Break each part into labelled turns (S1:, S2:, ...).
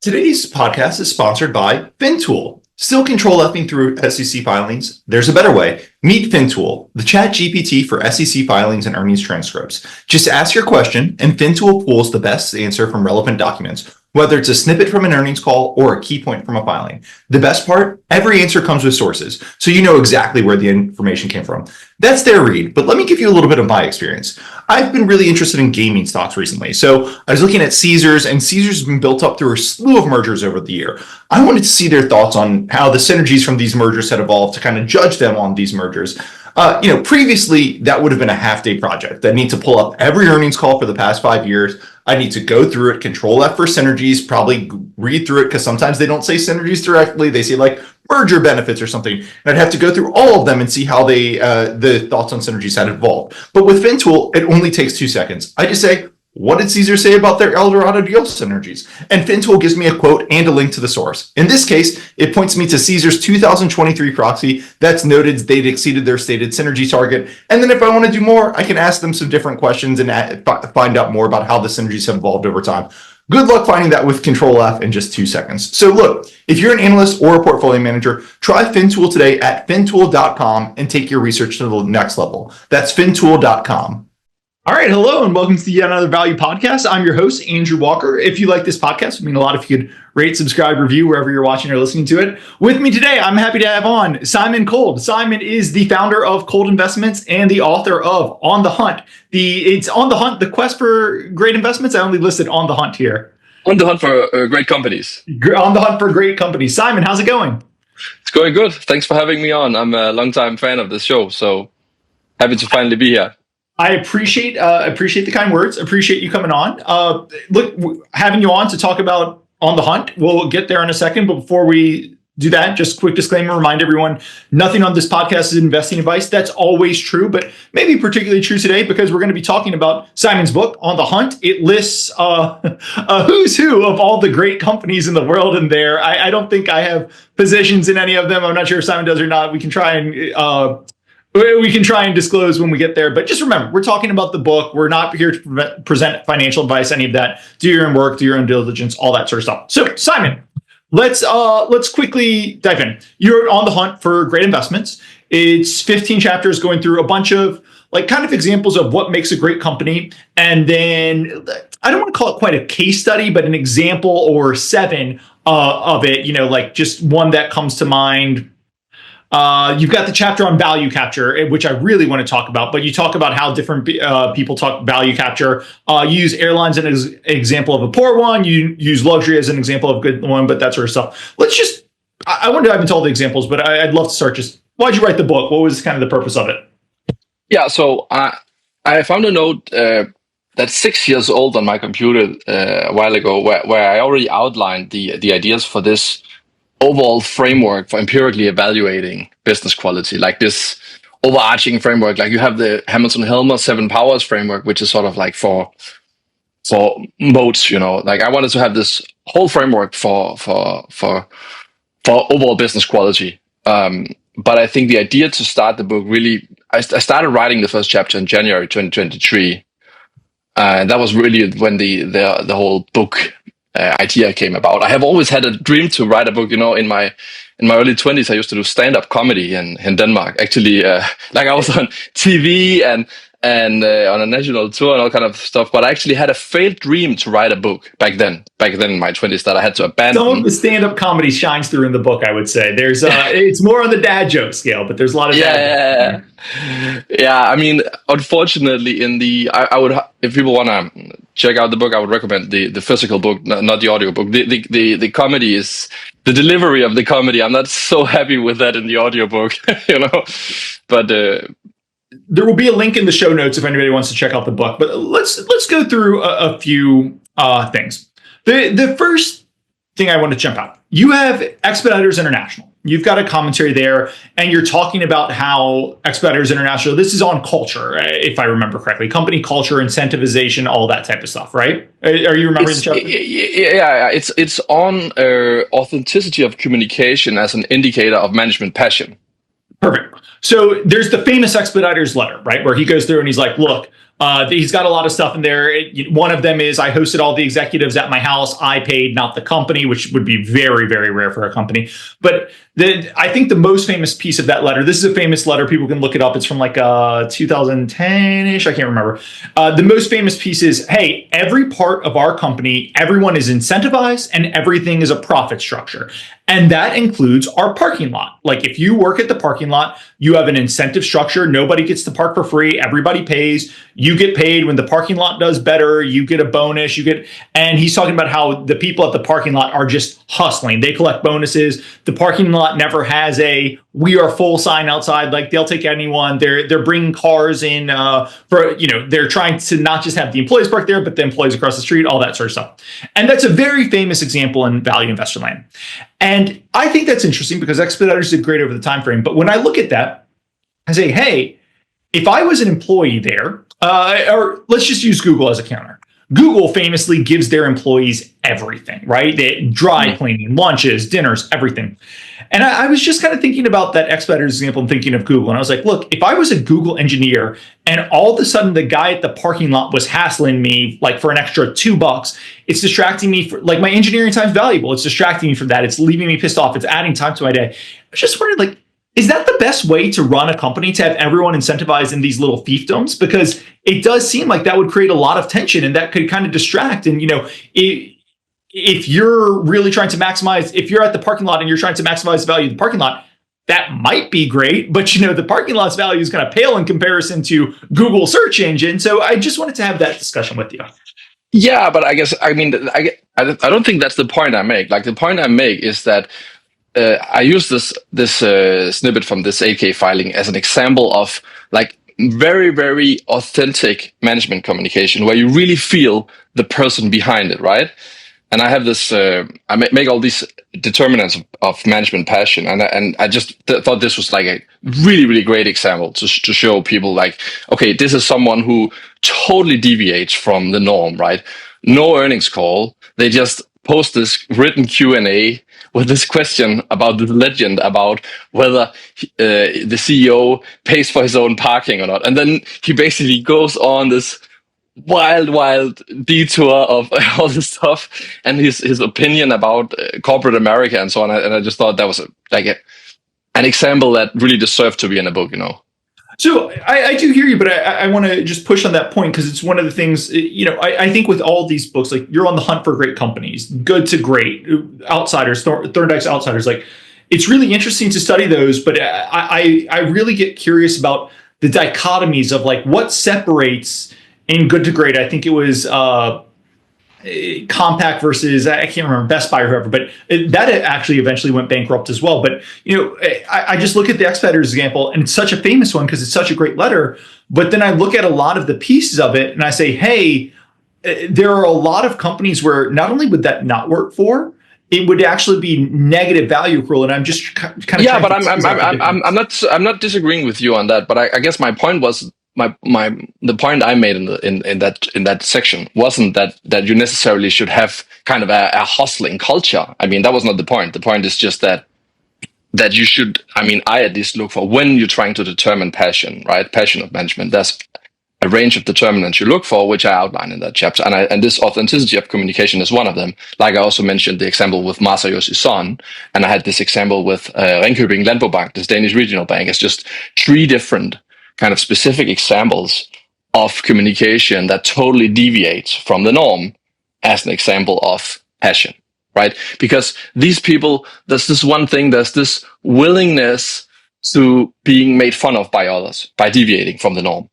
S1: Today's podcast is sponsored by Fintool. Still control Fing through SEC filings? There's a better way. Meet Fintool, the ChatGPT for SEC filings and earnings transcripts. Just ask your question, and Fintool pulls the best answer from relevant documents, whether it's a snippet from an earnings call or a key point from a filing. The best part, every answer comes with sources, so you know exactly where the information came from. That's their read, but let me give you a little bit of my experience. I've been really interested in gaming stocks recently, so I was looking at Caesars, and Caesars has been built up through a slew of mergers over the year. I wanted to see their thoughts on how the synergies from these mergers had evolved to kind of judge them on these mergers. Previously, that would have been a half-day project. I need to pull up every earnings call for the past 5 years. I need to go through it, control F for synergies, probably read through it because sometimes they don't say synergies directly. They say like merger benefits or something. And I'd have to go through all of them and see how the thoughts on synergies had evolved. But with Fintool, it only takes 2 seconds. I just say, what did Caesar say about their Eldorado deal synergies? And Fintool gives me a quote and a link to the source. In this case, it points me to Caesar's 2023 proxy that's noted they'd exceeded their stated synergy target. And then if I want to do more, I can ask them some different questions and find out more about how the synergies have evolved over time. Good luck finding that with Control F in just 2 seconds. So look, if you're an analyst or a portfolio manager, try Fintool today at fintool.com and take your research to the next level. That's fintool.com. All right, hello, and welcome to yet another Value Podcast. I'm your host, Andrew Walker. If you like this podcast, it would mean a lot if you could rate, subscribe, review wherever you're watching or listening to it. With me today, I'm happy to have on Simon Kold. Simon is the founder of Kold Investments and the author of On the Hunt. It's On the Hunt, the quest for great investments. I only listed On the Hunt here.
S2: On the Hunt for great companies.
S1: On the Hunt for great companies. Simon, how's it going?
S2: It's going good. Thanks for having me on. I'm a longtime fan of this show, so happy to finally be here.
S1: I appreciate the kind words. Appreciate you coming on. Look, having you on to talk about On the Hunt. We'll get there in a second, but before we do that, just quick disclaimer, remind everyone, nothing on this podcast is investing advice. That's always true, but maybe particularly true today because we're going to be talking about Simon's book, On the Hunt. It lists a who's who of all the great companies in the world in there. I don't think I have positions in any of them. I'm not sure if Simon does or not. We can try and disclose when we get there. But just remember, we're talking about the book. We're not here to present financial advice, any of that. Do your own work, do your own diligence, all that sort of stuff. So, Simon, let's quickly dive in. You're on the hunt for great investments. It's 15 chapters going through a bunch of kind of examples of what makes a great company. And then I don't want to call it quite a case study, but an example or 7 of it, just one that comes to mind. You've got the chapter on value capture, which I really want to talk about, but you talk about how different people talk value capture. You use airlines as an example of a poor one. You use luxury as an example of a good one, but that sort of stuff. I want to dive into all the examples, but I'd love to start just, why'd you write the book? What was kind of the purpose of it?
S2: Yeah, so I found a note that's 6 years old on my computer a while ago where I already outlined the ideas for this overall framework for empirically evaluating business quality, like this overarching framework. Like you have the Hamilton-Helmer 7 powers framework, which is sort of like for modes, like I wanted to have this whole framework for overall business quality. But I think the idea to start the book really, I started writing the first chapter in January 2023. That was really when the whole book idea came about. I have always had a dream to write a book. In my early 20s, I used to do stand-up comedy in Denmark. Actually, I was on TV and on a national tour and all kind of stuff. But I actually had a failed dream to write a book back then in my 20s that I had to abandon.
S1: Some of the stand-up comedy shines through in the book, I would say. There's it's more on the dad joke scale, but there's a lot of dad jokes.
S2: Yeah. I mean, unfortunately, I would, if people want to check out the book, I would recommend the physical book, not the audio book. The comedy is the delivery of the comedy. I'm not so happy with that in the audio book, But
S1: there will be a link in the show notes if anybody wants to check out the book. But let's go through a few things. The first thing I want to jump out. You have Expeditors International. You've got a commentary there, and you're talking about how Expeditors International, this is on culture, if I remember correctly, company culture, incentivization, all that type of stuff, right? Are you remembering the chapter?
S2: Yeah, it's on authenticity of communication as an indicator of management passion.
S1: Perfect. So there's the famous Expeditors letter, right? Where he goes through and he's like, look,
S3: He's got a lot of stuff in there. One of them is I hosted all the executives at my house. I paid, not the company, which would be very, very rare for a company. But I think the most famous piece of that letter, this is a famous letter. People can look it up. It's from like 2010-ish. I can't remember. The most famous piece is, hey, every part of our company, everyone is incentivized and everything is a profit structure. And that includes our parking lot. Like if you work at the parking lot, you have an incentive structure. Nobody gets to park for free. Everybody pays. You get paid when the parking lot does better. You get a bonus. And he's talking about how the people at the parking lot are just hustling. They collect bonuses. The parking lot never has a "we are full" sign outside. Like they'll take anyone. They're bringing cars in they're trying to not just have the employees park there, but the employees across the street, all that sort of stuff. And that's a very famous example in value investor land. And I think that's interesting because Expeditors did great over the time frame. But when I look at that, I say, hey, if I was an employee there, or let's just use Google as a counter. Google famously gives their employees everything, right? They dry cleaning, lunches, dinners, everything. And I was just kind of thinking about that Expeditors example and thinking of Google. And I was like, look, if I was a Google engineer and all of a sudden the guy at the parking lot was hassling me like for an extra $2, it's distracting me like my engineering time's valuable. It's distracting me from that. It's leaving me pissed off. It's adding time to my day. I was just wondering, like, is that the best way to run a company, to have everyone incentivized in these little fiefdoms? Because it does seem like that would create a lot of tension and that could kind of distract. And, if you're really trying to maximize, if you're at the parking lot and you're trying to maximize the value of the parking lot, that might be great, but the parking lot's value is going to pale in comparison to Google search engine. So I just wanted to have that discussion with you.
S2: Yeah, but I don't think that's the point I make. Like the point I make is that I use this snippet from this 8K filing as an example of like very, very authentic management communication where you really feel the person behind it, right? And I have this, I make all these determinants of management passion. And I just thought this was like a really, really great example to show people like, okay, this is someone who totally deviates from the norm, right? No earnings call. They just post this written Q&A with this question about the legend about whether the CEO pays for his own parking or not. And then he basically goes on this wild detour of all this stuff and his opinion about corporate America and so on. And I just thought that was an example that really deserved to be in a book,
S3: So I do hear you, but I want to just push on that point because it's one of the things, I think with all these books, like you're on the hunt for great companies, good to great, outsiders, Thorndike's outsiders. Like it's really interesting to study those, but I really get curious about the dichotomies of like what separates in good to great. I think it was Compaq versus, I can't remember, Best Buy or whoever, but that actually eventually went bankrupt as well. But, I just look at the Expeditors example and it's such a famous one because it's such a great letter. But then I look at a lot of the pieces of it and I say, hey, there are a lot of companies where not only would that not work for, it would actually be negative value accrual. And I'm just kind of
S2: but I'm not disagreeing with you on that. But I guess my point was the point I made in that section wasn't that you necessarily should have kind of a hustling culture. I mean, that was not the point. The point is just that you should. I mean, I at least look for when you're trying to determine passion, right? Passion of management. There's a range of determinants you look for, which I outline in that chapter. And this authenticity of communication is one of them. Like I also mentioned the example with Masayoshi Son, and I had this example with Ringkøbing Landbobank, this Danish regional bank. It's just 3 different kind of specific examples of communication that totally deviates from the norm as an example of passion, right? Because these people, there's this one thing, there's this willingness to being made fun of by others by deviating from the norm.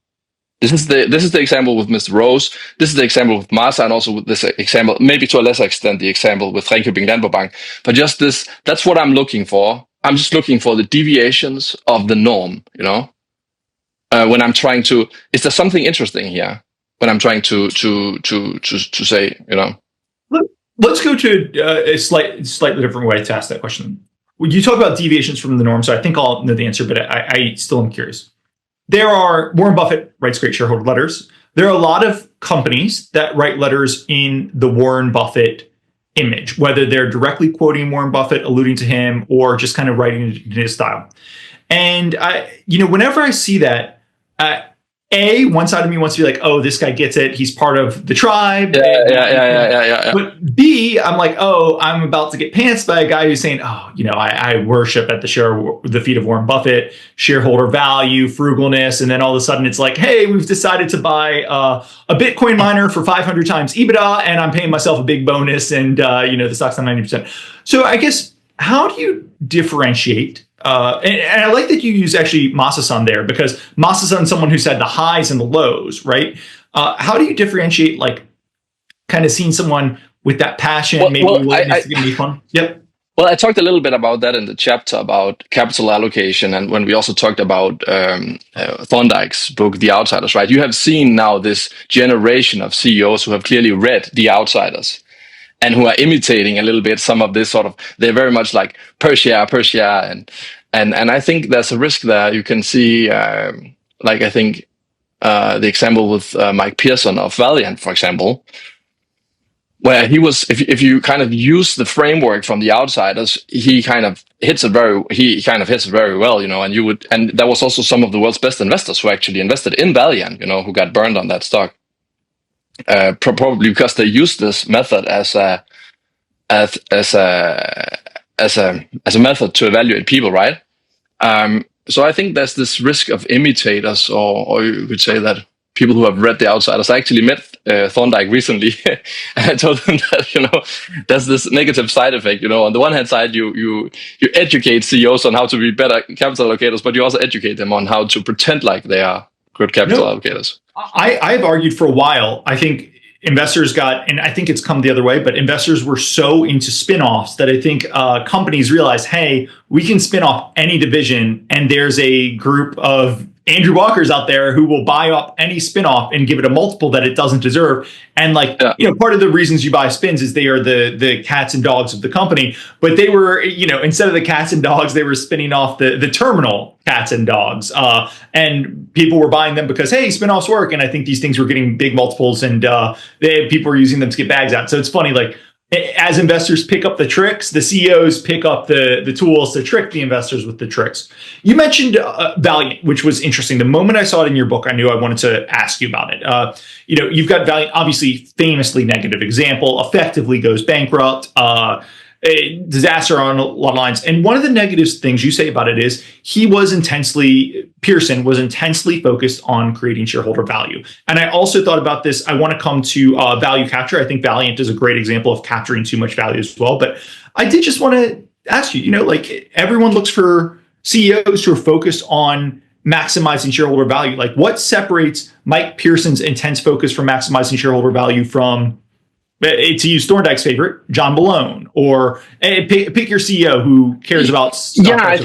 S2: This is the example with Mr. Rose. This is the example with Masa, and also with this example, maybe to a lesser extent, the example with Ringkøbing Landbobank. But just this, that's what I'm looking for. I'm just looking for the deviations of the norm, when I'm trying to, is there something interesting here? When I'm trying to say,
S3: Let's go to a slightly different way to ask that question. When you talk about deviations from the norm, so I think I'll know the answer, but I still am curious. Warren Buffett writes great shareholder letters. There are a lot of companies that write letters in the Warren Buffett image, whether they're directly quoting Warren Buffett, alluding to him, or just kind of writing in his style. And whenever I see that, one side of me wants to be like, oh, this guy gets it. He's part of the tribe.
S2: Yeah.
S3: But B, I'm like, oh, I'm about to get pantsed by a guy who's saying, oh, I worship at the feet of Warren Buffett, shareholder value, frugalness. And then all of a sudden it's like, hey, we've decided to buy a Bitcoin miner for 500 times EBITDA, and I'm paying myself a big bonus, and the stock's on 90%. So I guess, how do you differentiate? And I like that you use actually Masa-san there, because Masa-san is someone who's had the highs and the lows, right? How do you differentiate, like, kind of seeing someone with that passion, willingness to give me fun? Yep.
S2: Well, I talked a little bit about that in the chapter about capital allocation, and when we also talked about Thorndike's book, The Outsiders, right? You have seen now this generation of CEOs who have clearly read The Outsiders, and who are imitating a little bit some of this sort of, they're very much like per share, and I think there's a risk there. You can see, I think the example with Mike Pearson of Valiant, for example, where he was, if you kind of use the framework from The Outsiders, he kind of hits it very well, and there was also some of the world's best investors who actually invested in Valiant, who got burned on that stock. Probably because they use this method as a method to evaluate people, right? So I think there's this risk of imitators, or you could say that people who have read The Outsiders. I actually met Thorndike recently, and I told him that there's this negative side effect. On the one hand side, you educate CEOs on how to be better capital allocators, but you also educate them on how to pretend like they are good capital allocators.
S3: I've argued for a while. I think investors and I think it's come the other way, but investors were so into spinoffs that I think companies realized, hey, we can spin off any division, and there's a group of Andrew Walkers out there who will buy up any spinoff and give it a multiple that it doesn't deserve. And part of the reasons you buy spins is they are the cats and dogs of the company. But they were, instead of the cats and dogs, they were spinning off the terminal cats and dogs. And people were buying them because, hey, spinoffs work. And I think these things were getting big multiples, and people were using them to get bags out. So it's funny, like, as investors pick up the tricks, the CEOs pick up the tools to trick the investors with the tricks. You mentioned Valiant, which was interesting. The moment I saw it in your book, I knew I wanted to ask you about it. You've got Valiant, obviously famously negative example, effectively goes bankrupt, a disaster on a lot of lines. And one of the negative things you say about it is Pearson was intensely focused on creating shareholder value. And I also thought about this. I want to come to value capture. I think Valiant is a great example of capturing too much value as well. But I did just want to ask you, everyone looks for CEOs who are focused on maximizing shareholder value. Like, what separates Mike Pearson's intense focus from maximizing shareholder value from, to use Thorndike's favorite, John Malone, or pick your CEO who cares about.
S2: I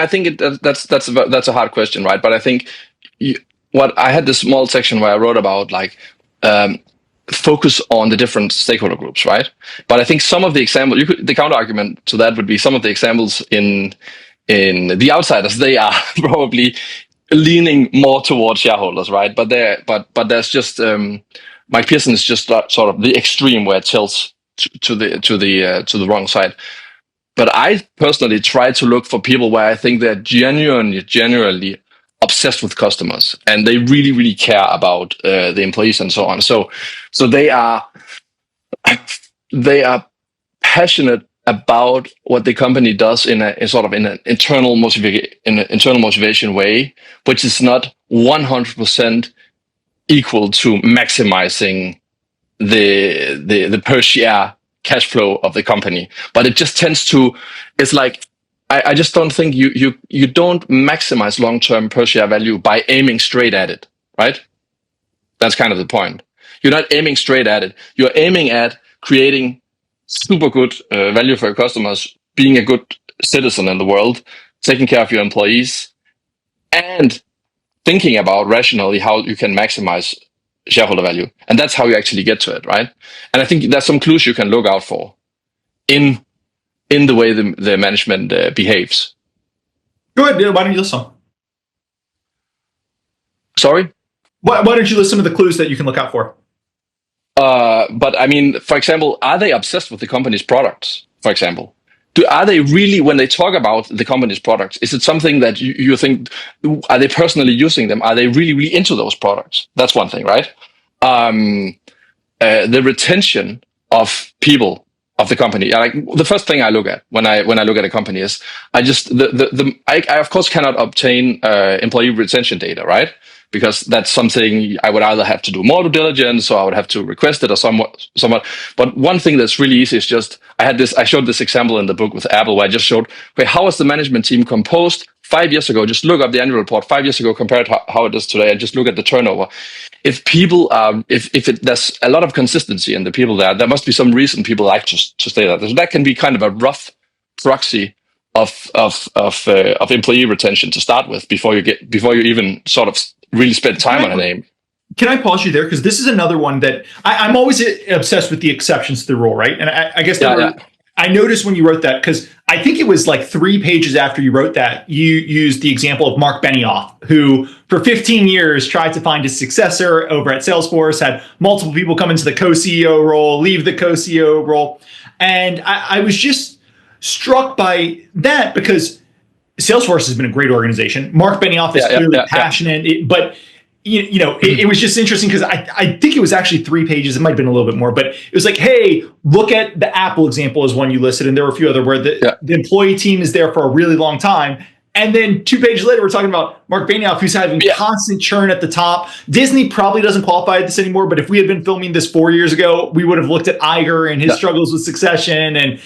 S2: think that's a hard question, right? But I think I had this small section where I wrote about focus on the different stakeholder groups, right? But I think some of the examples, the counter argument to that would be some of the examples in The Outsiders, they are probably leaning more towards shareholders, right? But there's just Mike Pearson is just sort of the extreme where it tilts to the wrong side. But I personally try to look for people where I think they're genuinely obsessed with customers, and they really, really care about the employees and so on. So they are passionate about what the company does in an internal motivation way, which is not 100% equal to maximizing the per share cash flow of the company. But it just tends to, it's like, I just don't think you don't maximize long-term per share value by aiming straight at it, right? That's kind of the point. You're not aiming straight at it. You're aiming at creating super good value for your customers, being a good citizen in the world, taking care of your employees, and thinking about rationally how you can maximize shareholder value. And that's how you actually get to it, right? And I think there's some clues you can look out for in the way the management behaves.
S3: Go ahead. Why don't you listen?
S2: Sorry?
S3: Why don't you list some of the clues that you can look out for?
S2: But I mean, for example, are they obsessed with the company's products, for example? are they really, when they talk about the company's products, is it something that you think, are they personally using them? Are they really, really into those products? That's one thing, right? The retention of people of the company. Like the first thing I look at when I look at a company is I of course cannot obtain employee retention data, right? Because that's something I would either have to do more due diligence or I would have to request it or somewhat. But one thing that's really easy is just, I showed this example in the book with Apple where I just showed, okay, how was the management team composed 5 years ago? Just look up the annual report 5 years ago compared to how it is today and just look at the turnover. If people there's a lot of consistency in the people there must be some reason people like to stay there. So that can be kind of a rough proxy of employee retention to start with before you even sort of really spend time on a name.
S3: Can I pause you there? Because this is another one that I'm always obsessed with the exceptions to the rule, right? And I guess I noticed when you wrote that, because I think it was like 3 pages after you wrote that, you used the example of Mark Benioff, who for 15 years tried to find his successor over at Salesforce, had multiple people come into the co-CEO role, leave the co-CEO role. And I was just struck by that because Salesforce has been a great organization. Mark Benioff is clearly passionate, but it was just interesting because I think it was actually 3 pages. It might have been a little bit more, but it was like, hey, look at the Apple example as one you listed. And there were a few other where the employee team is there for a really long time. And then 2 pages later, we're talking about Mark Benioff, who's having constant churn at the top. Disney probably doesn't qualify this anymore, but if we had been filming this 4 years ago, we would have looked at Iger and his struggles with succession. And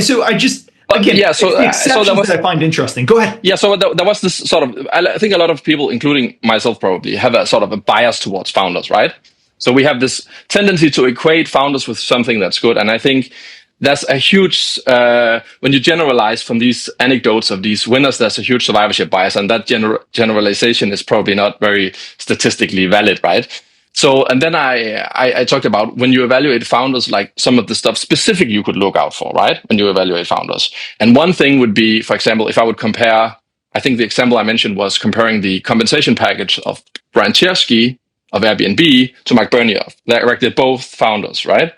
S3: so I just, again, the exceptions that I find interesting. Go ahead.
S2: Yeah, so there was this sort of, I think a lot of people, including myself probably, have a sort of a bias towards founders, right? So we have this tendency to equate founders with something that's good. And I think there's a huge, when you generalize from these anecdotes of these winners, there's a huge survivorship bias. And that generalization is probably not very statistically valid, right? So, and then I talked about when you evaluate founders, like some of the stuff specific you could look out for, right? When you evaluate founders. And one thing would be, for example, if I would compare, I think the example I mentioned was comparing the compensation package of Brian Chesky of Airbnb to Mike Benioff. They're both founders, right?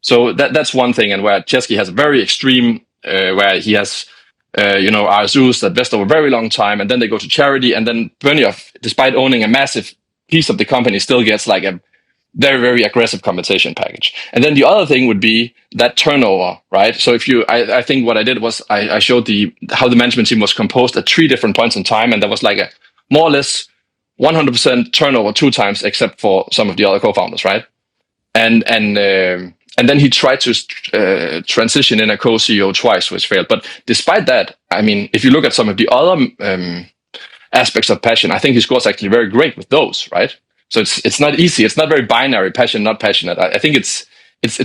S2: So that's one thing. And where Chesky has a very extreme, where he has, RSUs that vest over a very long time, and then they go to charity. And then Benioff, despite owning a massive piece of the company, still gets like a very, very aggressive compensation package. And then the other thing would be that turnover, right? So I think what I did was I showed how the management team was composed at 3 different points in time. And there was like a more or less 100% turnover 2 times, except for some of the other co-founders, right? And then he tried to transition in a co-CEO twice, which failed. But despite that, I mean, if you look at some of the other aspects of passion, I think he scores actually very great with those, right? So it's not easy. It's not very binary, passion, not passionate. I think it's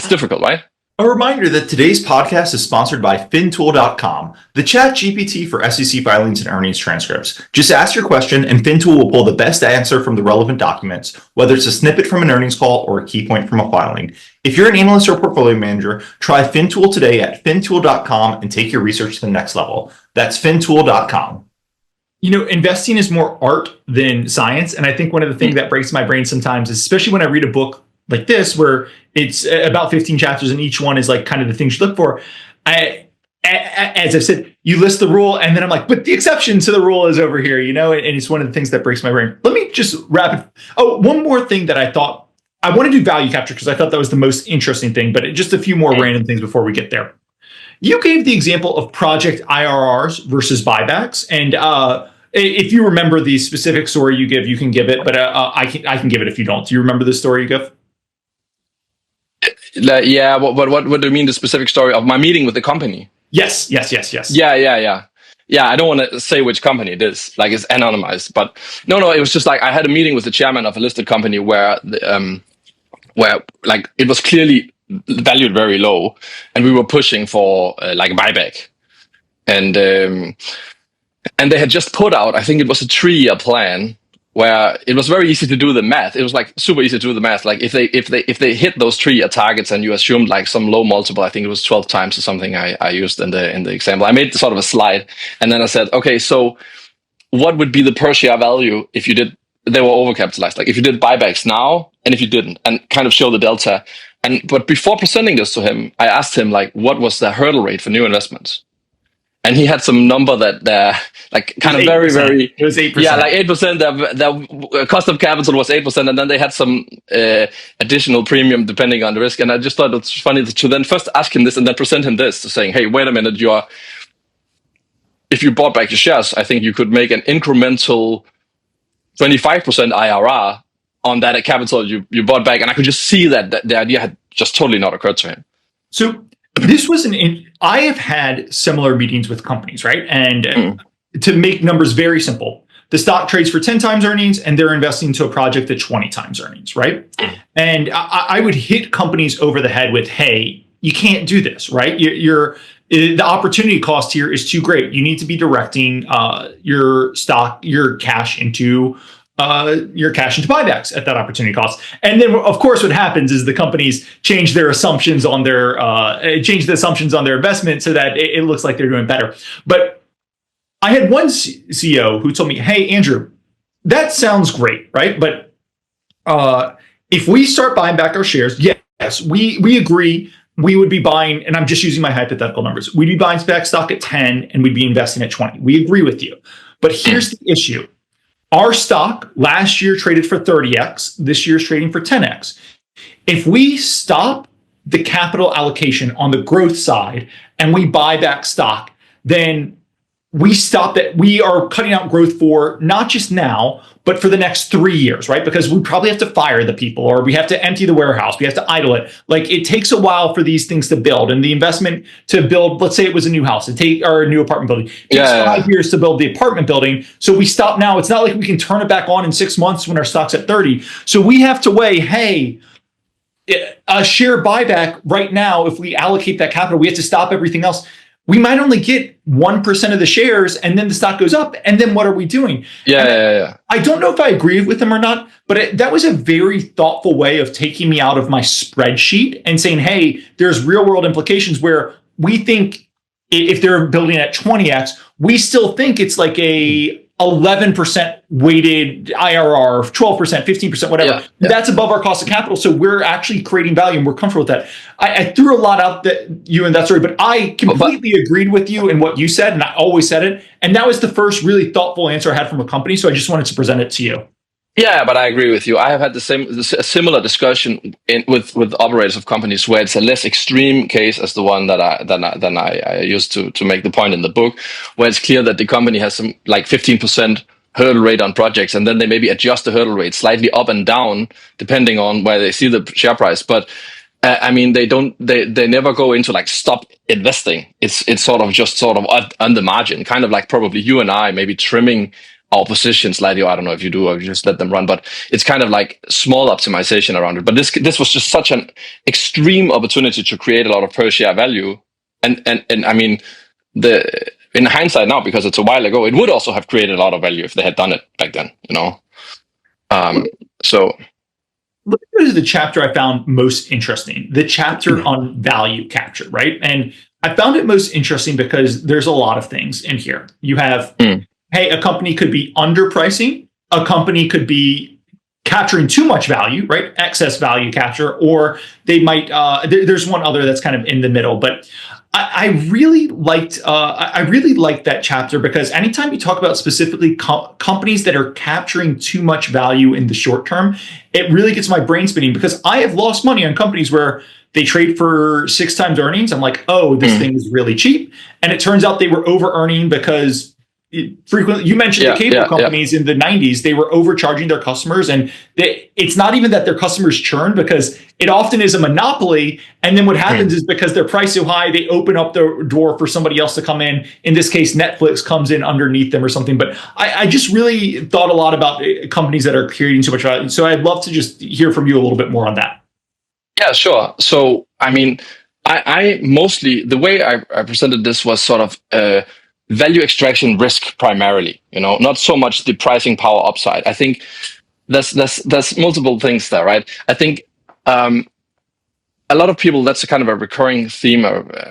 S2: difficult, right?
S1: A reminder that today's podcast is sponsored by Fintool.com, the ChatGPT for SEC filings and earnings transcripts. Just ask your question and Fintool will pull the best answer from the relevant documents, whether it's a snippet from an earnings call or a key point from a filing. If you're an analyst or portfolio manager, try Fintool today at Fintool.com and take your research to the next level. That's Fintool.com.
S3: Investing is more art than science. And I think one of the things that breaks my brain sometimes is, especially when I read a book like this, where it's about 15 chapters and each one is like kind of the things you look for. As I've said, you list the rule and then I'm like, but the exception to the rule is over here, and it's one of the things that breaks my brain. Let me just wrap it. Oh, one more thing that I thought, I want to do value capture because I thought that was the most interesting thing, but just a few more random things before we get there. You gave the example of project IRRs versus buybacks. And if you remember the specific story you give, you can give it, but I can give it if you don't. Do you remember the story you give?
S2: Yeah, what do you mean, the specific story of my meeting with the company?
S3: Yes.
S2: Yeah, I don't want to say which company it is, like it's anonymized, but no, it was just like I had a meeting with the chairman of a listed company where like it was clearly valued very low and we were pushing for like a buyback. And they had just put out, I think it was a 3-year plan where it was very easy to do the math. It was like super easy to do the math. Like if they hit those 3-year targets and you assumed like some low multiple, I think it was 12 times or something I used in the example. I made sort of a slide and then I said, okay, so what would be the per share value if you did, they were overcapitalized, like if you did buybacks now and if you didn't, and kind of show the delta. But before presenting this to him, I asked him like, what was the hurdle rate for new investments? and he had some number that like kind of very, very,
S3: it was 8%.
S2: yeah, like 8%. The cost of capital was 8%, and then they had some additional premium depending on the risk. And I just thought it's funny to then first ask him this and then present him this, saying, "Hey, wait a minute, if you bought back your shares, I think you could make an incremental 25% IRR on that capital you bought back." And I could just see that the idea had just totally not occurred to him.
S3: So this was I have had similar meetings with companies, right? And to make numbers very simple, the stock trades for 10 times earnings and they're investing into a project at 20 times earnings, right? And I would hit companies over the head with, hey, you can't do this, right? The opportunity cost here is too great. You need to be directing your cash into buybacks at that opportunity cost. And then, of course, what happens is the companies change their assumptions on their investment so that it looks like they're doing better. But I had one CEO who told me, "Hey, Andrew, that sounds great, right? But if we start buying back our shares, yes, we agree." We would be buying, and I'm just using my hypothetical numbers, we'd be buying back stock at 10 and we'd be investing at 20. We agree with you. But here's the issue. Our stock last year traded for 30x. This year's trading for 10x. If we stop the capital allocation on the growth side and we buy back stock, then we stop that. We are cutting out growth for not just now, but for the next 3 years, right? Because we probably have to fire the people, or we have to empty the warehouse. We have to idle it. Like, it takes a while for these things to build, and the investment to build, let's say it was a new house, or a new apartment building. It takes 5 years to build the apartment building. So we stop now. It's not like we can turn it back on in 6 months when our stock's at 30. So we have to weigh, hey, a share buyback right now, if we allocate that capital, we have to stop everything else. We might only get 1% of the shares, and then the stock goes up. And then what are we doing?
S2: Yeah.
S3: I don't know if I agree with him or not, but that was a very thoughtful way of taking me out of my spreadsheet and saying, hey, there's real world implications where we think if they're building at 20x, we still think it's like a 11% weighted IRR, 12%, 15%, whatever.
S2: Yeah.
S3: That's above our cost of capital. So we're actually creating value and we're comfortable with that. I threw a lot out you in that story, but I completely agreed with you in what you said, and I always said it. And that was the first really thoughtful answer I had from a company. So I just wanted to present it to you.
S2: Yeah, but I agree with you. I have had a similar discussion with operators of companies where it's a less extreme case as the one that I used to make the point in the book, where it's clear that the company has some like 15% hurdle rate on projects, and then they maybe adjust the hurdle rate slightly up and down depending on where they see the share price. But I mean, they never go into like stop investing. It's sort of on the margin, kind of like probably you and I maybe trimming our position slightly. I don't know if you do or you just let them run, but it's kind of like small optimization around it. But this was just such an extreme opportunity to create a lot of per share value. And I mean, in hindsight now, because it's a while ago, it would also have created a lot of value if they had done it back then, you know? So
S3: let's go to the chapter I found most interesting, the chapter on value capture, right? And I found it most interesting because there's a lot of things in here. You have, hey, a company could be underpricing, a company could be capturing too much value, right? Excess value capture, or they might, there's one other that's kind of in the middle, but I really liked that chapter because anytime you talk about specifically companies that are capturing too much value in the short term, it really gets my brain spinning because I have lost money on companies where they trade for 6 times earnings. I'm like, oh, this thing is really cheap. And it turns out they were over earning because frequently, you mentioned the cable companies in the 90s, they were overcharging their customers, and it's not even that their customers churn because it often is a monopoly. And then what happens is because they're priced so high, they open up the door for somebody else to come in. In this case, Netflix comes in underneath them or something. But I just really thought a lot about companies that are creating so much value. So I'd love to just hear from you a little bit more on that.
S2: Yeah, sure. So, I mean, I mostly, the way I presented this was sort of value extraction risk primarily, you know, not so much the pricing power upside. I think there's multiple things there, right? I think a lot of people, that's a kind of a recurring theme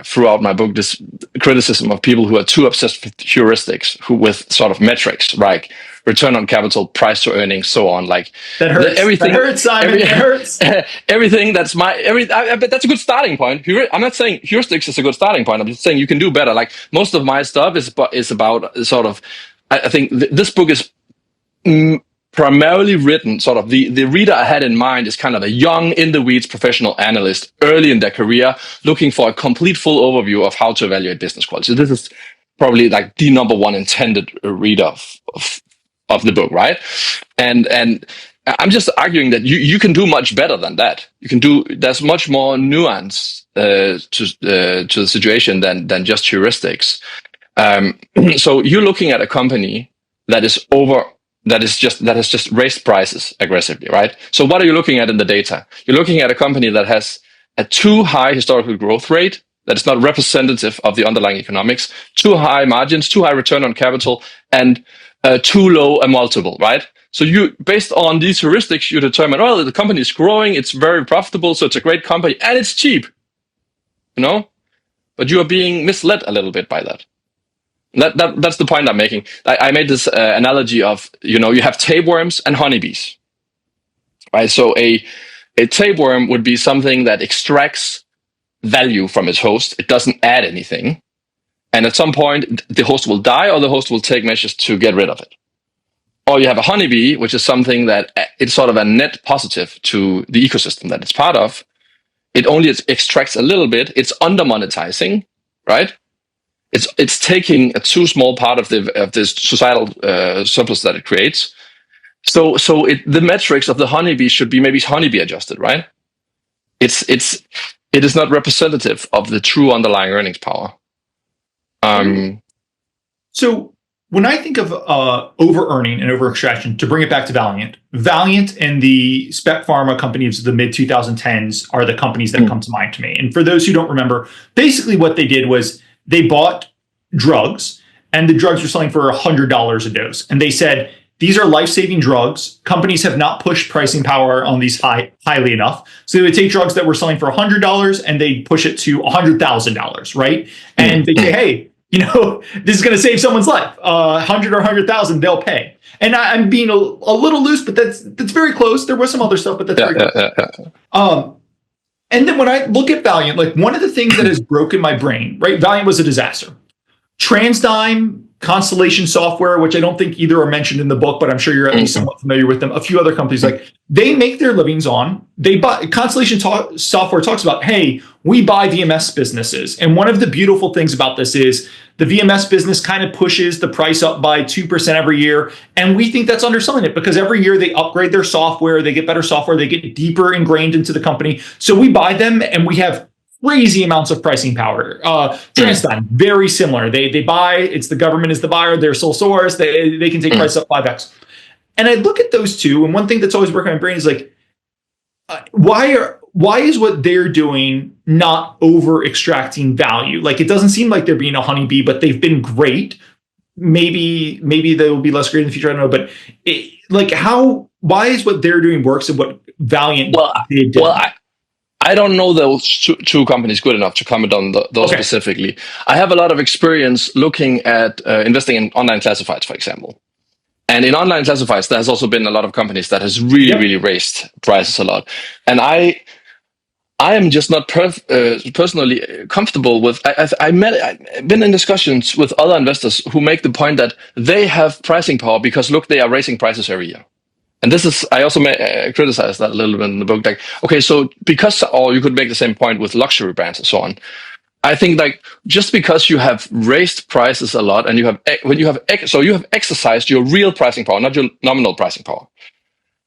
S2: throughout my book, this criticism of people who are too obsessed with heuristics, with sort of metrics, right? Return on capital, price to earnings, so on. Like
S3: that hurts.
S2: Everything,
S3: that hurts, Simon. That hurts.
S2: Everything. That's but that's a good starting point. I'm not saying heuristics is a good starting point. I'm just saying you can do better. Like most of my stuff is about sort of. I think this book is primarily written, sort of the reader I had in mind is kind of a young, in the weeds professional analyst early in their career, looking for a complete full overview of how to evaluate business quality. So this is probably like the number one intended reader of the book, right? And I'm just arguing that you can do much better than that. There's much more nuance to the situation than just heuristics. So you're looking at a company that has just raised prices aggressively, right? So what are you looking at in the data? You're looking at a company that has a too high historical growth rate that is not representative of the underlying economics, too high margins, too high return on capital, and too low a multiple, right? So based on these heuristics, you determine, well, the company is growing, it's very profitable, so it's a great company, and it's cheap, But you are being misled a little bit by that. That's the point I'm making. I made this analogy of, you have tapeworms and honeybees, right? So a tapeworm would be something that extracts value from its host. It doesn't add anything. And at some point, the host will die or the host will take measures to get rid of it. Or you have a honeybee, which is something that it's sort of a net positive to the ecosystem that it's part of. It only extracts a little bit. It's under monetizing, right? It's taking a too small part of this societal surplus that it creates. So the metrics of the honeybee should be maybe honeybee adjusted, right? It is not representative of the true underlying earnings power.
S3: So when I think of over-earning and over-extraction, to bring it back to Valeant and the spec pharma companies of the mid-2010s are the companies that come to mind to me. And for those who don't remember, basically what they did was they bought drugs, and the drugs were selling for $100 a dose. And they said, these are life-saving drugs. Companies have not pushed pricing power on these highly enough. So they would take drugs that were selling for $100 and they push it to $100,000, right? And they say, hey, this is going to save someone's life. 100 or 100,000, they'll pay. And I'm being a little loose, but that's very close. There was some other stuff, but that's very close. And then when I look at Valeant, like one of the things that has broken my brain, right? Valeant was a disaster. TransDigm, Constellation Software, which I don't think either are mentioned in the book, but I'm sure you're at least somewhat familiar with them. A few other companies, like they make their livings on, they buy. Constellation Software talks about, hey, we buy VMS businesses. And one of the beautiful things about this is the VMS business kind of pushes the price up by 2% every year. And we think that's underselling it because every year they upgrade their software, they get better software, they get deeper ingrained into the company. So we buy them and we have crazy amounts of pricing power. TransDigm, very similar. They buy, it's the government is the buyer, they're sole source, they can take price up 5x. And I look at those two, and one thing that's always working on my brain is like, why is what they're doing not over extracting value? Like, it doesn't seem like they're being a honeybee, but they've been great. Maybe they will be less great in the future. I don't know, but why is what they're doing works and what Valeant did?
S2: Well, I don't know those two companies good enough to comment on those specifically. I have a lot of experience looking at investing in online classifieds, for example. And in online classifieds, there has also been a lot of companies that has really raised prices a lot. And I am just not personally comfortable with. I've been in discussions with other investors who make the point that they have pricing power because look, they are raising prices every year. And this is, I also criticize that a little bit in the book. Like, okay, so or you could make the same point with luxury brands and so on. I think like just because you have raised prices a lot and you have exercised your real pricing power, not your nominal pricing power.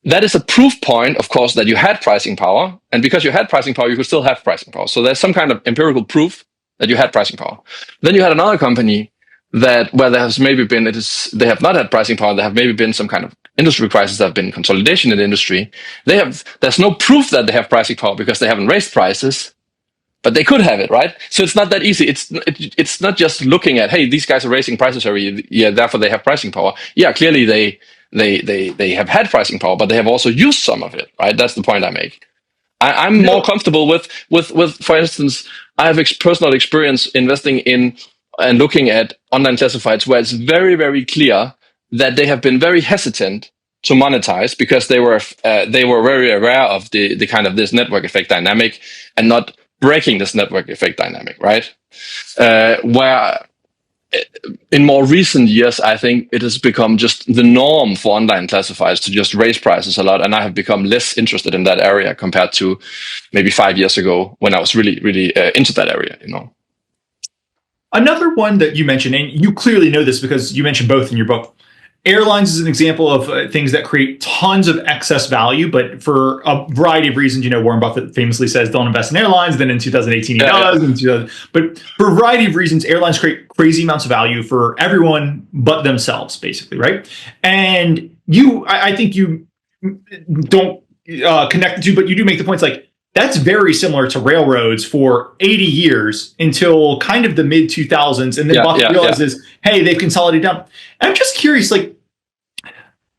S2: That is a proof point, of course, that you had pricing power. And because you had pricing power, you could still have pricing power. So there's some kind of empirical proof that you had pricing power. Then you had another company where there has maybe been, they have not had pricing power. There have maybe been some kind of industry crisis. There have been consolidation in the industry. There's no proof that they have pricing power because they haven't raised prices, but they could have it, right? So it's not that easy. It's not just looking at, hey, these guys are raising prices every year, therefore they have pricing power. Yeah, clearly they have had pricing power, but they have also used some of it, right? That's the point I make. I'm more comfortable with, for instance, I have personal experience investing in and looking at online classifieds where it's very, very clear that they have been very hesitant to monetize because they were very aware of the kind of this network effect dynamic and not breaking this network effect dynamic, right? Where in more recent years, I think it has become just the norm for online classifieds to just raise prices a lot, and I have become less interested in that area compared to maybe 5 years ago when I was really, really into that area, you know.
S3: Another one that you mentioned, and you clearly know this because you mentioned both in your book. Airlines is an example of things that create tons of excess value, but for a variety of reasons, Warren Buffett famously says, don't invest in airlines. Then in 2018, he does. But for a variety of reasons, airlines create crazy amounts of value for everyone but themselves, basically, right? And I think you don't connect the two, but you do make the points like, that's very similar to railroads for 80 years until kind of the mid 2000s. And then Buffett realizes, hey, they've consolidated down. And I'm just curious, like,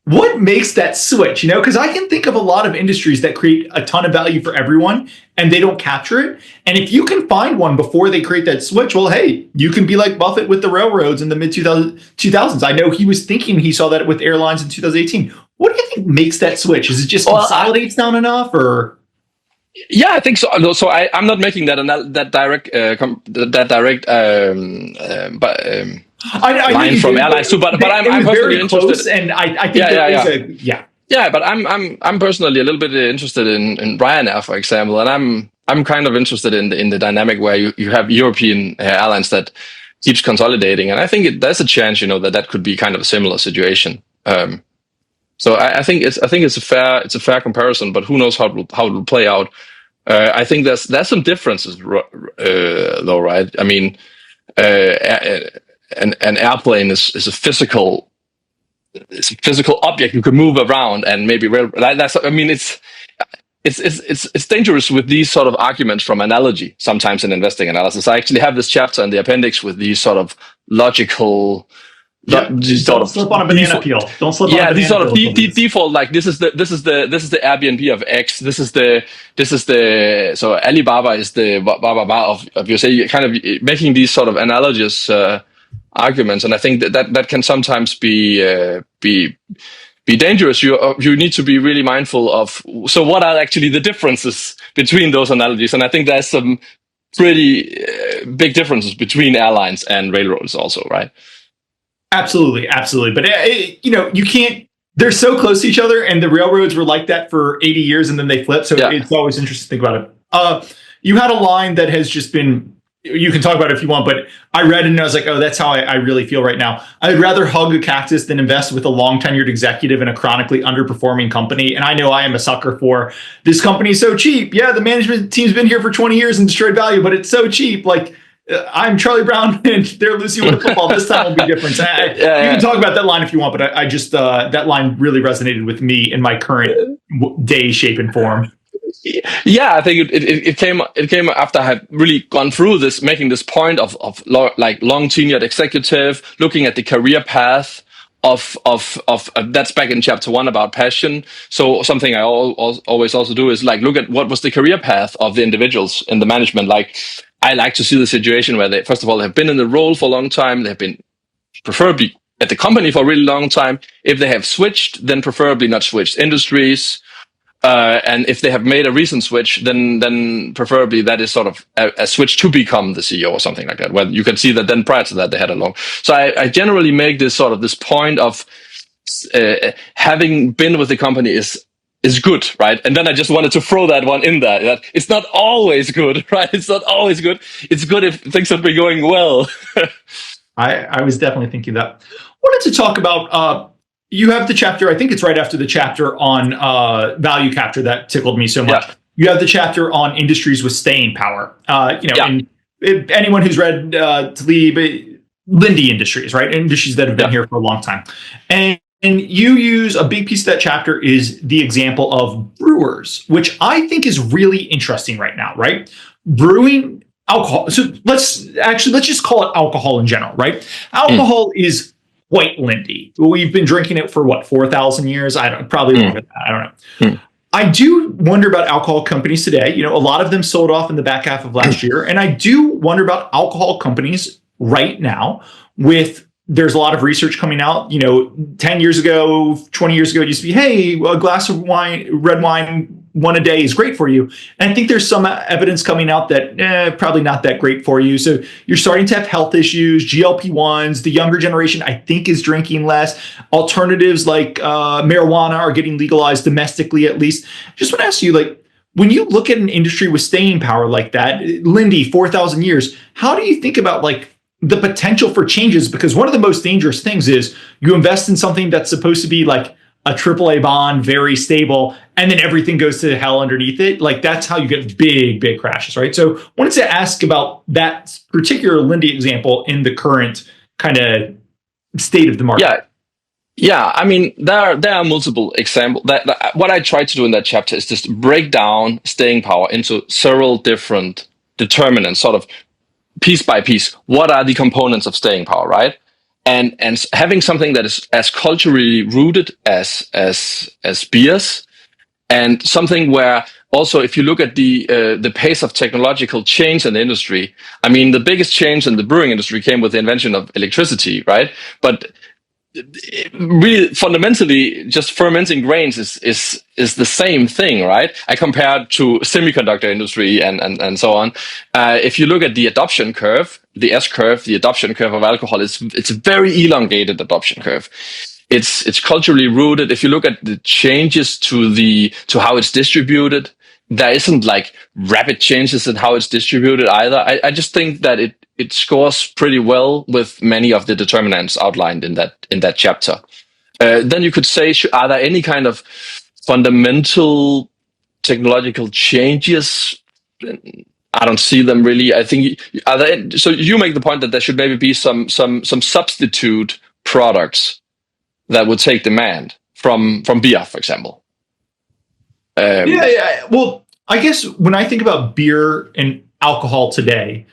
S3: what makes that switch? Because I can think of a lot of industries that create a ton of value for everyone and they don't capture it. And if you can find one before they create that switch, well, hey, you can be like Buffett with the railroads in the mid 2000s. I know he was thinking he saw that with airlines in 2018. What do you think makes that switch? Is it just consolidates down enough, or?
S2: Yeah, I think so. So I'm not making that direct line from airlines too, but I'm personally interested.
S3: And I think
S2: Yeah, but I'm personally a little bit interested in Ryanair, for example, and I'm kind of interested in the dynamic where you have European airlines that keeps consolidating, and I think there's a chance that could be kind of a similar situation. So I think it's a fair comparison, but who knows how it will play out. I think there's some differences though, right? I mean, an airplane is a physical object you can move around, and maybe it's dangerous with these sort of arguments from analogy sometimes in investing analysis. I actually have this chapter in the appendix with these sort of logical.
S3: Don't slip on a banana peel. Don't slip on a banana peel.
S2: These sort of default, like this is the Airbnb of X. This is the so Alibaba is the blah of you say, kind of making these sort of analogous arguments, and I think that can sometimes be dangerous. You need to be really mindful of. So what are actually the differences between those analogies? And I think there's some pretty big differences between airlines and railroads also, right?
S3: Absolutely. But, you can't, they're so close to each other, and the railroads were like that for 80 years and then they flipped. So it's always interesting to think about it. You had a line that has just been, you can talk about it if you want, but I read it and I was like, oh, that's how I really feel right now. I'd rather hug a cactus than invest with a long tenured executive in a chronically underperforming company. And I know I am a sucker for this company is so cheap. Yeah, the management team's been here for 20 years and destroyed value, but it's so cheap. Like, I'm Charlie Brown and they're Lucy with football. This time will be different. You can talk about that line if you want, but I just that line really resonated with me in my current day, shape, and form.
S2: Yeah, I think it came after I had really gone through this, making this point of long tenured executive, looking at the career path of that's back in chapter 1 about passion. So something I always also do is like look at what was the career path of the individuals in the management. Like, I like to see the situation where they, first of all, have been in the role for a long time. They've been preferably at the company for a really long time. If they have switched, then preferably not switched industries. And if they have made a recent switch, then preferably that is sort of a switch to become the CEO or something like that, where you can see that then prior to that they had a long. So I generally make this point of having been with the company is good, right? And then I just wanted to throw that one in there. That it's not always good, right? It's not always good. It's good if things have been going well.
S3: I was definitely thinking that. Wanted to talk about, you have the chapter, I think it's right after the chapter on value capture that tickled me so much. Yeah. You have the chapter on industries with staying power. And anyone who's read Taleb, Lindy Industries, right? Industries that have been here for a long time. And you use a big piece of that chapter is the example of brewers, which I think is really interesting right now, right? Brewing alcohol. So let's just call it alcohol in general, right? Alcohol is quite Lindy. We've been drinking it for 4,000 years? I don't know. I do wonder about alcohol companies today. A lot of them sold off in the back half of last year. And I do wonder about alcohol companies right now with there's a lot of research coming out. 10 years ago, 20 years ago, it used to be, hey, a glass of wine, red wine, one a day is great for you. And I think there's some evidence coming out that probably not that great for you. So you're starting to have health issues, GLP-1s. The younger generation, I think, is drinking less. Alternatives like marijuana are getting legalized domestically, at least. Just want to ask you, like, when you look at an industry with staying power like that, Lindy, 4,000 years, how do you think about like the potential for changes? Because one of the most dangerous things is you invest in something that's supposed to be like a AAA bond, very stable, and then everything goes to hell underneath it. Like that's how you get big, big crashes, right? So I wanted to ask about that particular Lindy example in the current kind of state of the market.
S2: Yeah. I mean, there are multiple examples. What I try to do in that chapter is just break down staying power into several different determinants, sort of piece by piece. What are the components of staying power, right? And having something that is as culturally rooted as beers, and something where also, if you look at the pace of technological change in the industry, I mean, the biggest change in the brewing industry came with the invention of electricity, right? But really, fundamentally, just fermenting grains is the same thing, right? I compared to semiconductor industry and so on. If you look at the adoption curve, the S curve, the adoption curve of alcohol, it's a very elongated adoption curve. It's culturally rooted. If you look at the changes to how it's distributed, there isn't like rapid changes in how it's distributed either. I just think that it scores pretty well with many of the determinants outlined in that chapter. Then you could say, are there any kind of fundamental technological changes? I don't see them really. I think so you make the point that there should maybe be some substitute products that would take demand from beer, for example.
S3: Yeah. Well, I guess when I think about beer and alcohol today,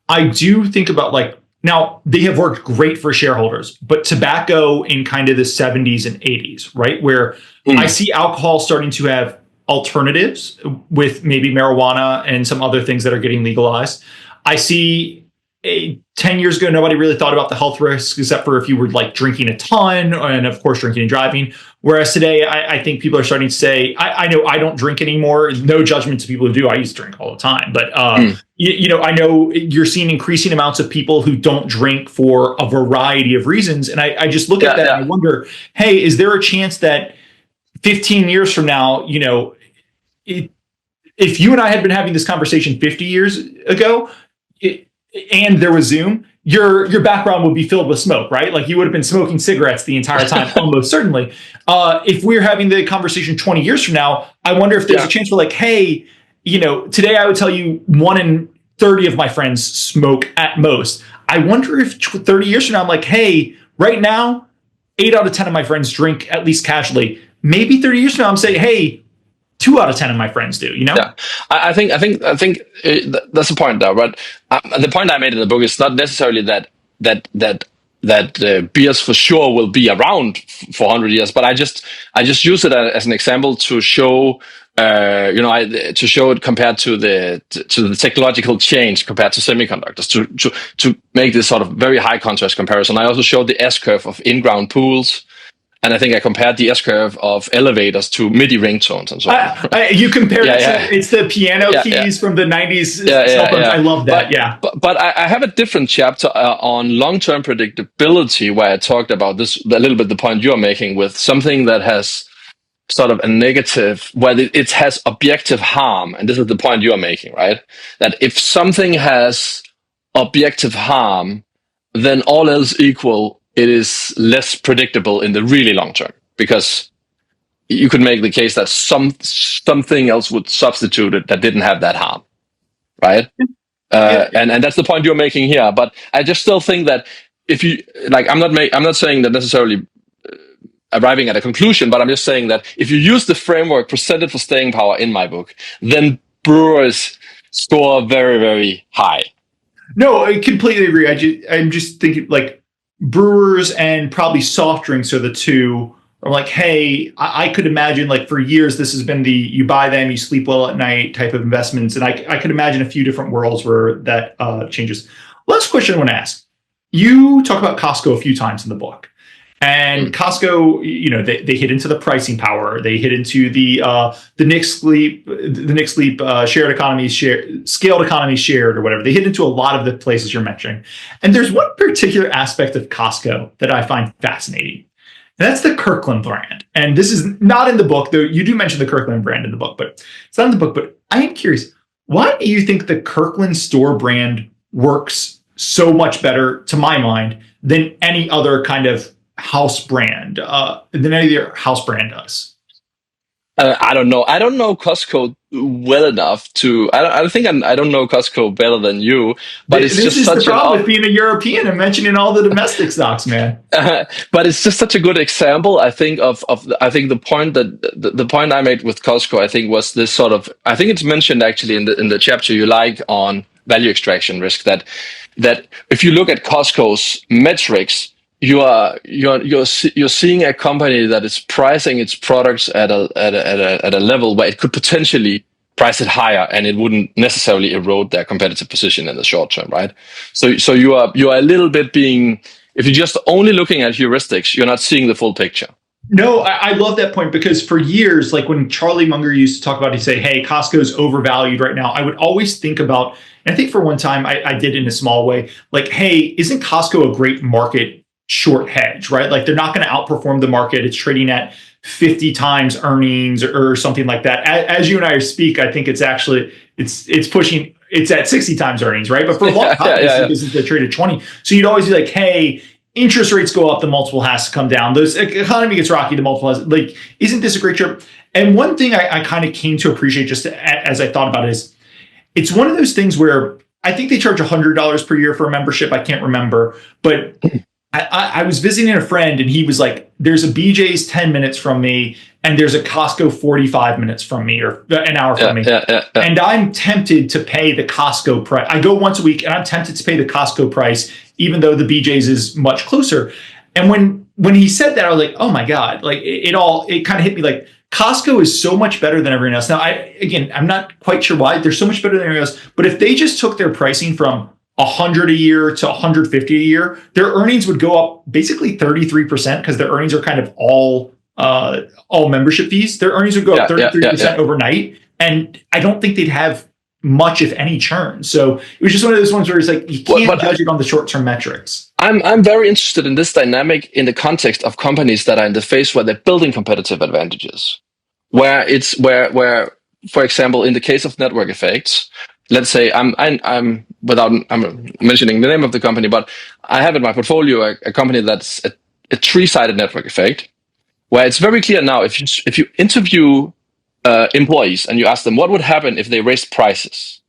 S3: I do think about like, now they have worked great for shareholders, but tobacco in kind of the 70s and 80s, right? Where I see alcohol starting to have alternatives with maybe marijuana and some other things that are getting legalized. I see 10 years ago, nobody really thought about the health risks except for if you were like drinking a ton and of course drinking and driving. Whereas today, I think people are starting to say, I know I don't drink anymore. No judgment to people who do. I used to drink all the time. But, I know you're seeing increasing amounts of people who don't drink for a variety of reasons. And I just look at that and I wonder, hey, is there a chance that 15 years from now, if you and I had been having this conversation 50 years ago, and there was Zoom, your background would be filled with smoke, right? Like you would have been smoking cigarettes the entire time, almost certainly. If we're having the conversation 20 years from now, I wonder if there's a chance for like, hey, today I would tell you 1 in 30 of my friends smoke at most. I wonder if 30 years from now, I'm like, hey, right now, 8 out of 10 of my friends drink at least casually. Maybe 30 years from now, I'm saying, hey, 2 out of 10 of my friends do, Yeah,
S2: I think that's the point though, but the point I made in the book is not necessarily that beers for sure will be around for 100 years, but I just use it as an example to show, to show it compared to the technological change compared to semiconductors to make this sort of very high contrast comparison. I also showed the S curve of in-ground pools. And I think I compared the S-curve of elevators to MIDI ringtones and so on.
S3: You compared it's the piano keys from the 90s. I love that,
S2: But I have a different chapter on long-term predictability where I talked about this, a little bit the point you're making with something that has sort of a negative, where it has objective harm. And this is the point you're making, right? That if something has objective harm, then all else equal, it is less predictable in the really long term, because you could make the case that something else would substitute it that didn't have that harm, right? And that's the point you're making here. But I just still think that if you I'm not saying that necessarily arriving at a conclusion, but I'm just saying that if you use the framework presented for staying power in my book, then brewers score very, very high.
S3: No, I completely agree. I'm just thinking like, brewers and probably soft drinks are the two. Are like, hey, I could imagine like for years this has been the you buy them, you sleep well at night type of investments, and I could imagine a few different worlds where that changes. Last question I want to ask: you talk about Costco a few times in the book. And Costco, they hit into the pricing power. They hit into the Nick Sleep, shared economies, scaled economies shared, or whatever. They hit into a lot of the places you're mentioning. And there's one particular aspect of Costco that I find fascinating. And that's the Kirkland brand. And this is not in the book, though you do mention the Kirkland brand in the book, but it's not in the book. But I am curious, why do you think the Kirkland store brand works so much better, to my mind, than any other kind of house brand, than any other house brand does?
S2: I don't know. I don't know Costco well enough to. I don't think I don't know Costco better than you. But it's
S3: This
S2: just
S3: is
S2: such
S3: the problem with being a European and mentioning all the domestic stocks, man.
S2: but it's just such a good example. I think I think the point that the point I made with Costco, I think, was this sort of. I think it's mentioned actually in the chapter you like on value extraction risk, that if you look at Costco's metrics, you're seeing a company that is pricing its products at a level where it could potentially price it higher, and it wouldn't necessarily erode their competitive position in the short term, right? So you are a little bit being, if you're just only looking at heuristics, you're not seeing the full picture.
S3: No, I love that point, because for years, like when Charlie Munger used to talk about, he'd say, hey, Costco's overvalued right now. I would always think about, and I think for one time I did in a small way, like, hey, isn't Costco a great market short hedge, right? Like they're not going to outperform the market. It's trading at 50 times earnings or something like that. As you and I speak, I think it's actually, it's pushing, it's at 60 times earnings, right? But for a long time, this is the trade at 20. So you'd always be like, hey, interest rates go up, the multiple has to come down. The economy gets rocky, the multiple has, like, isn't this a great trip? And one thing I kind of came to appreciate just as I thought about it is, it's one of those things where I think they charge $100 per year for a membership. I can't remember, but I was visiting a friend and he was like, there's a BJ's 10 minutes from me and there's a Costco 45 minutes from me, or an hour from me. And I'm tempted to pay the Costco price. I go once a week and I'm tempted to pay the Costco price, even though the BJ's is much closer. And when he said that, I was like, oh my God, like it kind of hit me like, Costco is so much better than everyone else. Now, I'm not quite sure why. They're so much better than everyone else. But if they just took their pricing from 100 a year to 150 a year, their earnings would go up basically 33%, because their earnings are kind of all membership fees. Their earnings would go up 33% overnight. And I don't think they'd have much, if any, churn. So it was just one of those ones where it's like, you can't judge it on the short-term metrics. I'm very interested in this dynamic in the context of companies that are in the phase where they're building competitive advantages, where for example, in the case of network effects, let's say I'm mentioning the name of the company, but I have in my portfolio a company that's a three-sided network effect, where it's very clear now, if you interview employees and you ask them what would happen if they raised prices,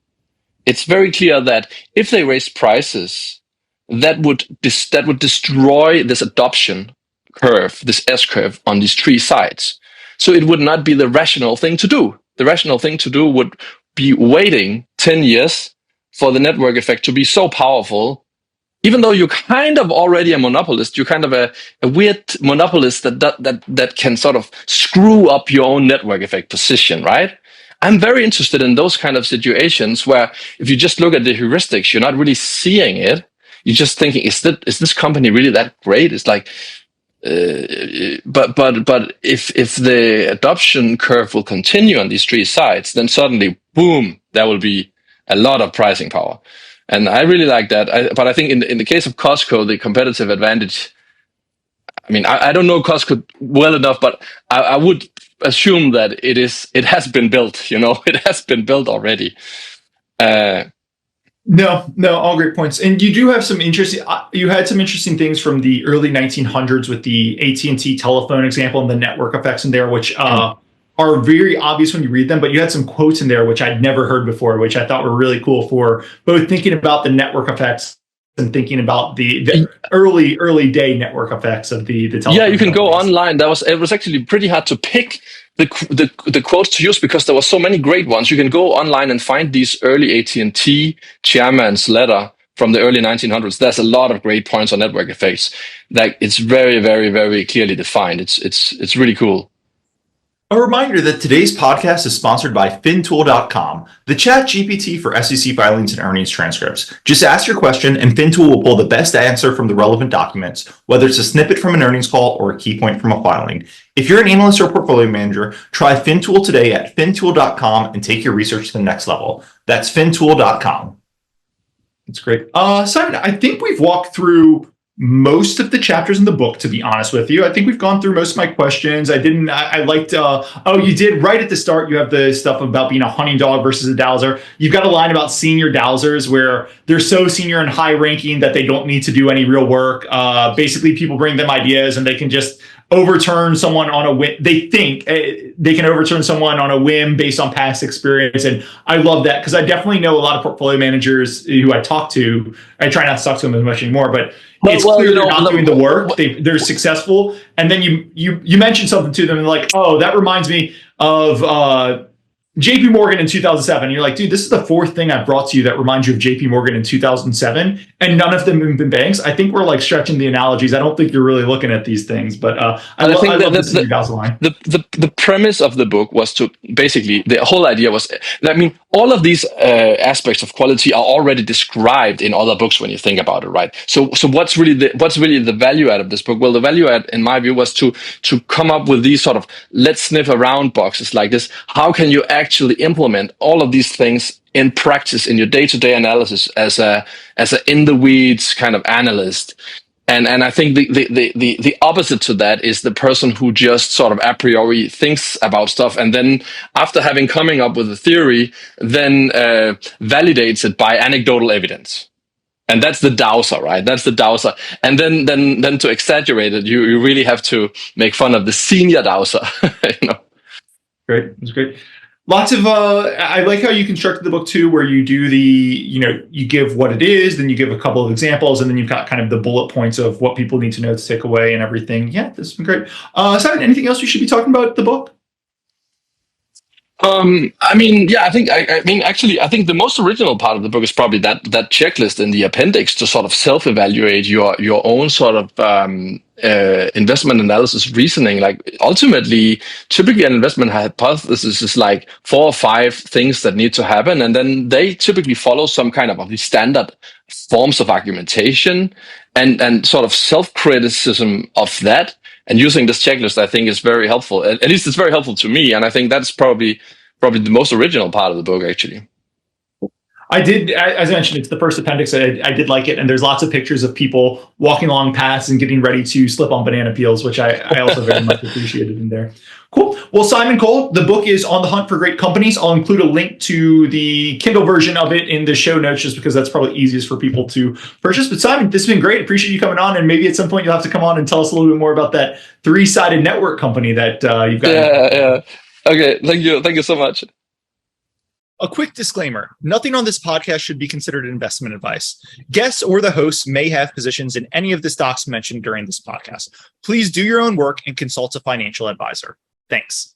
S3: it's very clear that if they raised prices, that would destroy this adoption curve, this S curve on these three sides. So it would not be the rational thing to do. The rational thing to do would be waiting 10 years for the network effect to be so powerful. Even though you're kind of already a monopolist, you're kind of a weird monopolist that can sort of screw up your own network effect position, right? I'm very interested in those kind of situations where if you just look at the heuristics, you're not really seeing it. You're just thinking, is this company really that great? It's like, but if the adoption curve will continue on these three sides, then suddenly, boom, there will be a lot of pricing power. And I really like that. But I think in the case of Costco, the competitive advantage, I mean, I don't know Costco well enough, but I would assume that it has been built, it has been built already. No, all great points. And you do have you had some interesting things from the early 1900s with the AT&T telephone example and the network effects in there, which are very obvious when you read them, but you had some quotes in there which I'd never heard before, which I thought were really cool for both thinking about the network effects and thinking about the early day network effects of the telephone.
S2: Yeah, you can go online. It was actually pretty hard to pick the quotes to use because there were so many great ones. You can go online and find these early AT&T chairman's letter from the early 1900s. There's a lot of great points on network effects. Like it's very, very, very clearly defined. It's really cool.
S1: A reminder that today's podcast is sponsored by Fintool.com, the ChatGPT for SEC filings and earnings transcripts. Just ask your question and Fintool will pull the best answer from the relevant documents, whether it's a snippet from an earnings call or a key point from a filing. If you're an analyst or portfolio manager, try Fintool today at Fintool.com and take your research to the next level. That's Fintool.com. That's great. Simon, I think we've walked through most of the chapters in the book, to be honest with you. I think we've gone through most of my questions. I liked, you did right at the start. You have the stuff about being a hunting dog versus a dowser. You've got a line about senior dowsers where they're so senior and high ranking that they don't need to do any real work. Basically, people bring them ideas and they can just overturn someone on a whim. They think they can overturn someone on a whim based on past experience. And I love that because I definitely know a lot of portfolio managers who I talk to. I try not to talk to them as much anymore, but it's clear they're not doing the work. They're successful. And then you mentioned something to them and like, oh, that reminds me of JP Morgan in 2007. And you're like, dude, this is the fourth thing I brought to you that reminds you of JP Morgan in 2007. And none of them have been banks. I think we're like stretching the analogies. I don't think you're really looking at these things, but I love this line.
S2: The premise of the book was to basically, the whole idea was, I mean, all of these aspects of quality are already described in other books when you think about it, right? So what's really the value add of this book? Well, the value add, in my view, was to come up with these sort of let's sniff around boxes like this. How can you actually implement all of these things in practice in your day-to-day analysis as a in the weeds kind of analyst? And I think the opposite to that is the person who just sort of a priori thinks about stuff and then after having coming up with a theory, then validates it by anecdotal evidence. And that's the dowser, right? That's the dowser. And then to exaggerate it, you really have to make fun of the senior dowser. You know?
S3: Great. That's great. Lots of, I like how you constructed the book too, where you do you give what it is, then you give a couple of examples, and then you've got kind of the bullet points of what people need to know to take away and everything. Yeah, this has been great. Simon, anything else we should be talking about the book?
S2: I mean, yeah, I think the most original part of the book is probably that checklist in the appendix to sort of self-evaluate your own sort of investment analysis reasoning. Like ultimately, typically an investment hypothesis is like 4 or 5 things that need to happen, and then they typically follow some kind of the standard forms of argumentation and sort of self-criticism of that. And using this checklist, I think, is very helpful. At least it's very helpful to me, and I think that's probably the most original part of the book, actually.
S3: I did, as I mentioned, it's the first appendix. I did like it, and there's lots of pictures of people walking along paths and getting ready to slip on banana peels, which I also very much appreciated in there. Cool. Well, Simon Kold, the book is On the Hunt for Great Companies. I'll include a link to the Kindle version of it in the show notes, just because that's probably easiest for people to purchase. But Simon, this has been great. Appreciate you coming on, and maybe at some point you'll have to come on and tell us a little bit more about that 3-sided network company that you've got.
S2: Yeah. Okay. Thank you so much.
S3: A quick disclaimer: nothing on this podcast should be considered investment advice. Guests or the hosts may have positions in any of the stocks mentioned during this podcast. Please do your own work and consult a financial advisor. Thanks.